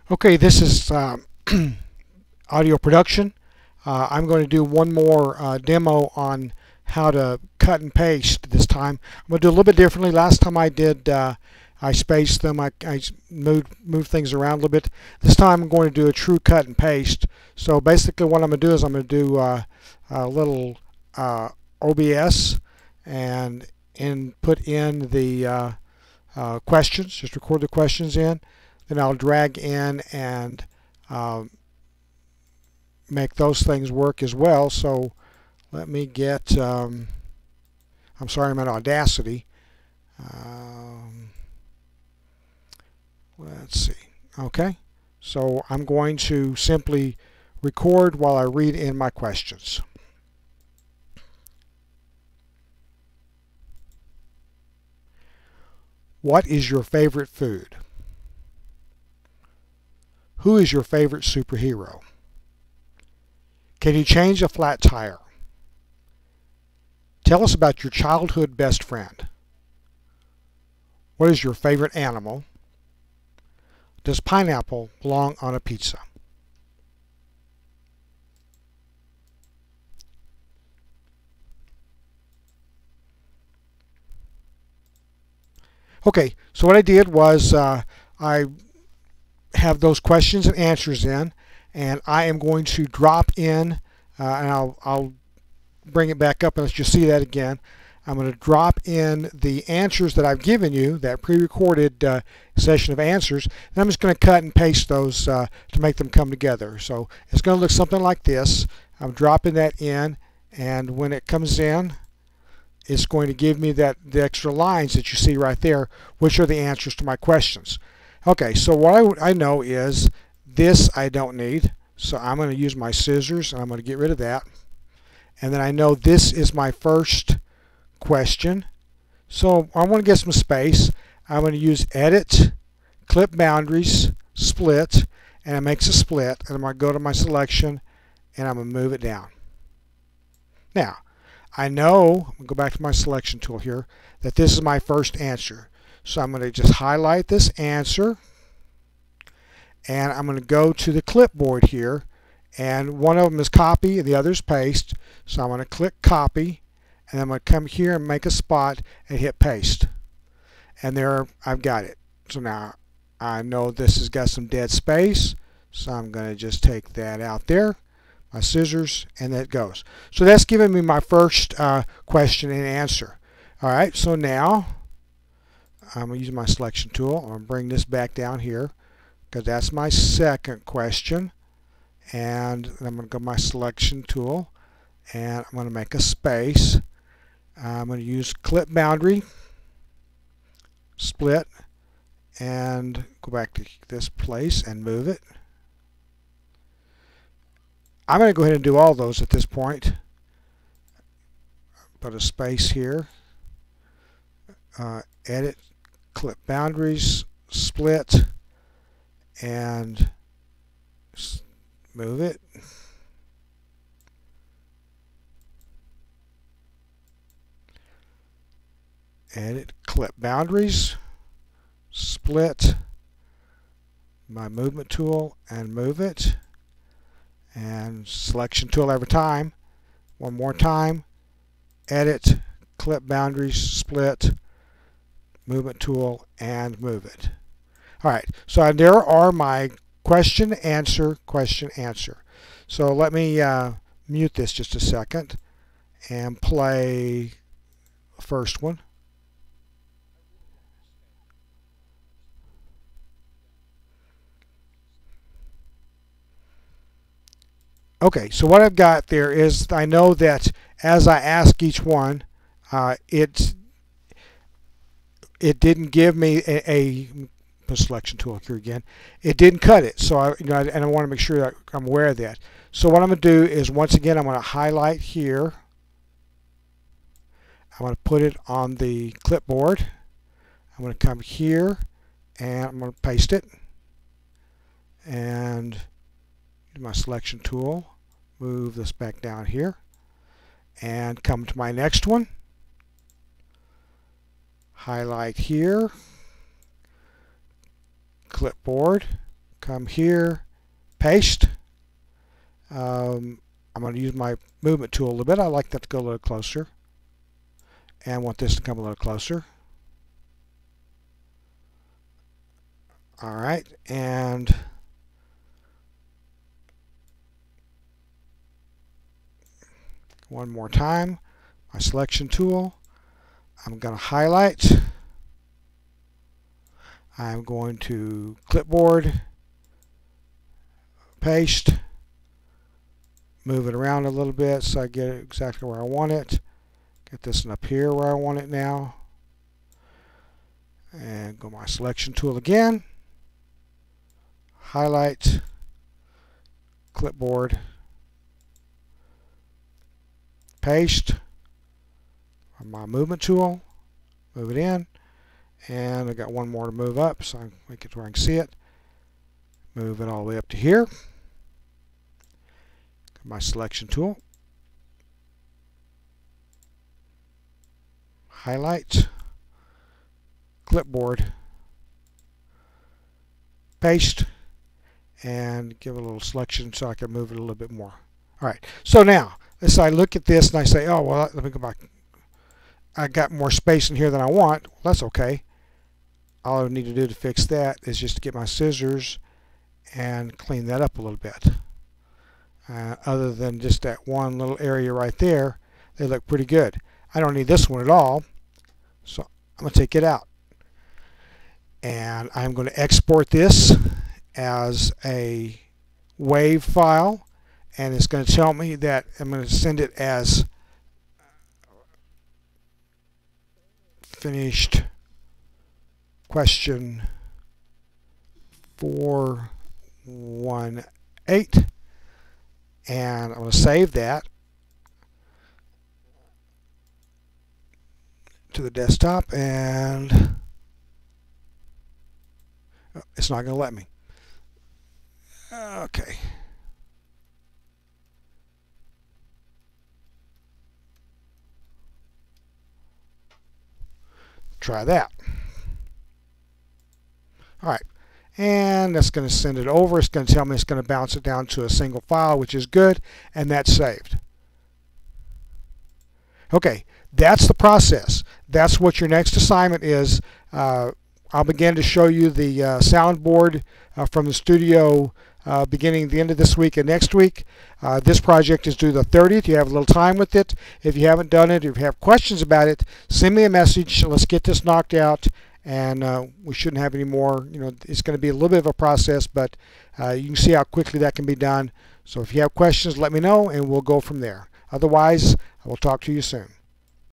Okay, this is audio production. I'm going to do one more demo on how to cut and paste this time. I'm going to do a little bit differently. Last time I did, I spaced them. I moved things around a little bit. This time I'm going to do a true cut and paste. So basically what I'm going to do is I'm going to do a little OBS and put in the questions, just record the questions in. Then I'll drag in and make those things work as well. So let me get, I'm sorry, I'm at Audacity. Let's see. Okay, so I'm going to simply record while I read in my questions. What is your favorite food? Who is your favorite superhero? Can you change a flat tire? Tell us about your childhood best friend. What is your favorite animal? Does pineapple belong on a pizza? Okay, so what I did was I have those questions and answers in, and I am going to drop in, and I'll bring it back up and let you see that again. I'm going to drop in the answers that I've given you, that pre-recorded session of answers, and I'm just going to cut and paste those to make them come together. So it's going to look something like this. I'm dropping that in, and when it comes in, it's going to give me the extra lines that you see right there, which are the answers to my questions. Okay, so what I know is this I don't need, so I'm going to use my scissors and I'm going to get rid of that. And then I know this is my first question, so I want to get some space. I'm going to use Edit, Clip Boundaries, Split, and it makes a split. And I'm going to go to my selection and I'm going to move it down. Now, I know, I'm going to go back to my selection tool here, that this is my first answer. So I'm going to just highlight this answer, and I'm going to go to the clipboard here, and one of them is copy and the other is paste. So I'm going to click copy, and I'm going to come here and make a spot and hit paste. And there I've got it. So now I know this has got some dead space, so I'm going to just take that out there, my scissors, and that goes. So that's giving me my first question and answer. Alright, so now I'm going to use my selection tool. I'm going to bring this back down here because that's my second question. And I'm going to go to my selection tool and I'm going to make a space. I'm going to use clip boundary, split, and go back to this place and move it. I'm going to go ahead and do all those at this point. Put a space here. Edit, clip boundaries, split, and move it. Edit, clip boundaries, split, my movement tool, and move it. And selection tool every time. One more time. Edit, clip boundaries, split, movement tool, and move it. Alright, so there are my question, answer, question, answer. So let me mute this just a second and play the first one. Okay, so what I've got there is I know that as I ask each one, it didn't give me a selection tool here again. It didn't cut it, so I want to make sure that I'm aware of that. So what I'm going to do is, once again, I'm going to highlight here. I'm going to put it on the clipboard. I'm going to come here and I'm going to paste it. And my selection tool, move this back down here, and come to my next one. Highlight here, clipboard, come here, paste. I'm going to use my movement tool a little bit. I like that to go a little closer. And I want this to come a little closer. Alright, and one more time, my selection tool. I'm going to highlight. I'm going to clipboard, paste, move it around a little bit so I get it exactly where I want it. Get this one up here where I want it now. And go my selection tool again. Highlight, clipboard, paste, my movement tool, move it in, and I got one more to move up so I can make it where I can see it. Move it all the way up to here. My selection tool, highlight, clipboard, paste, and give it a little selection so I can move it a little bit more. Alright, so now as I look at this and I say, oh well, let me go back, I got more space in here than I want. Well, that's okay. All I need to do to fix that is just to get my scissors and clean that up a little bit. Other than just that one little area right there, they look pretty good. I don't need this one at all, so I'm going to take it out. And I'm going to export this as a WAV file, and it's going to tell me that I'm going to send it as finished question 418, and I'm going to save that to the desktop, and it's not going to let me. Okay. Try that. Alright, and that's going to send it over. It's going to tell me it's going to bounce it down to a single file, which is good, and that's saved. Okay, that's the process. That's what your next assignment is. I'll begin to show you the soundboard from the studio beginning the end of this week and next week. This project is due the 30th. You have a little time with it. If you haven't done it, if you have questions about it, send me a message. Let's get this knocked out, and we shouldn't have any more. You know, it's going to be a little bit of a process, but you can see how quickly that can be done. So if you have questions, let me know, and we'll go from there. Otherwise, I will talk to you soon.